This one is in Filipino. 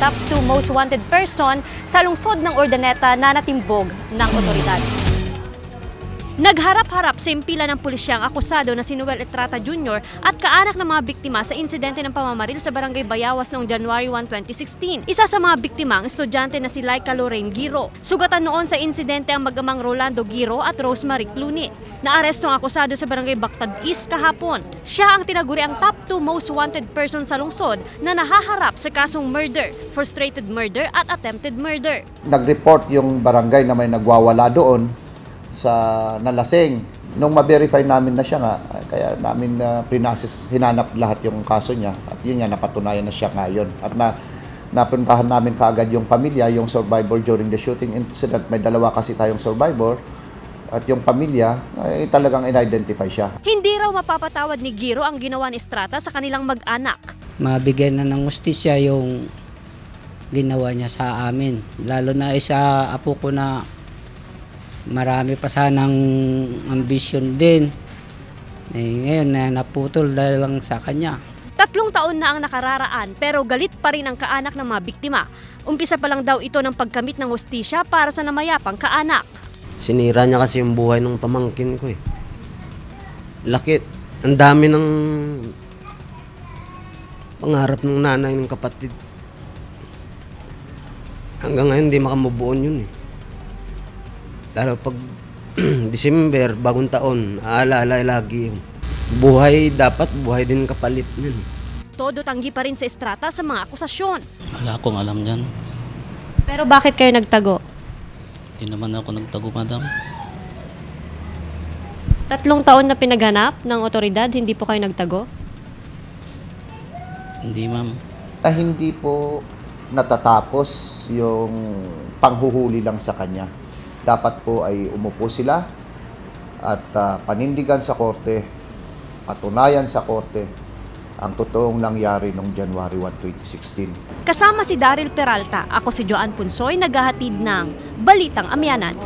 top 2 most wanted person sa lungsod ng Urdaneta na natimbog ng otoridad. Nagharap-harap sa impila ng pulisyang akusado na si Noel Estrata Jr. at kaanak ng mga biktima sa insidente ng pamamaril sa Barangay Bayawas noong January 1, 2016. Isa sa mga biktima ang estudyante na si Laika Lorraine Giro. Sugatan noon sa insidente ang mag-amang Rolando Giro at Rosemary Cluny. Naaresto ang akusado sa Barangay Bactad East kahapon. Siya ang tinaguri ang top 2 most wanted person sa lungsod na nahaharap sa kasong murder, frustrated murder at attempted murder. Nag-report yung barangay na may nagwawala doon sa nalasing. Nung ma-verify namin na siya nga, kaya namin prinasis, hinanap lahat yung kaso niya. At yun nga, napatunayan na siya ngayon. At napuntahan namin kaagad yung pamilya, yung survivor during the shooting incident. May dalawa kasi tayong survivor. At yung pamilya, talagang in-identify siya. Hindi raw mapapatawad ni Giro ang ginawa ni Estrata sa kanilang mag-anak. Mabigyan na ng hustisya yung ginawa niya sa amin. Lalo na isa apo ko na marami pa sanang ambisyon din. Ngayon na naputol dahil lang sa kanya. 3 taon na ang nakararaan pero galit pa rin ang kaanak ng mga biktima. Umpisa pa lang daw ito ng pagkamit ng hustisya para sa namayapang kaanak. Sinira niya kasi yung buhay ng pamangkin ko eh. Lakit. Ang dami ng pangarap ng nanay ng kapatid. Hanggang ngayon hindi makamubuon yun eh. Lalo pag December, bagong taon, aalala lagi yun. Buhay dapat, buhay din kapalit nun. Todo tanggi pa rin sa Estrata sa mga akusasyon. Wala akong alam dyan. Pero bakit kayo nagtago? Hindi naman ako nagtago, madam. 3 taon na pinaghanap ng otoridad, hindi po kayo nagtago? Hindi, ma'am. Na hindi po natatapos yung panghuhuli lang sa kanya. Dapat po ay umupo sila at panindigan sa korte, patunayan sa korte ang totoong nangyari noong January 1, 2016. Kasama si Daryl Peralta, ako si Joanne Punsoy, naghahatid ng Balitang Amyanan.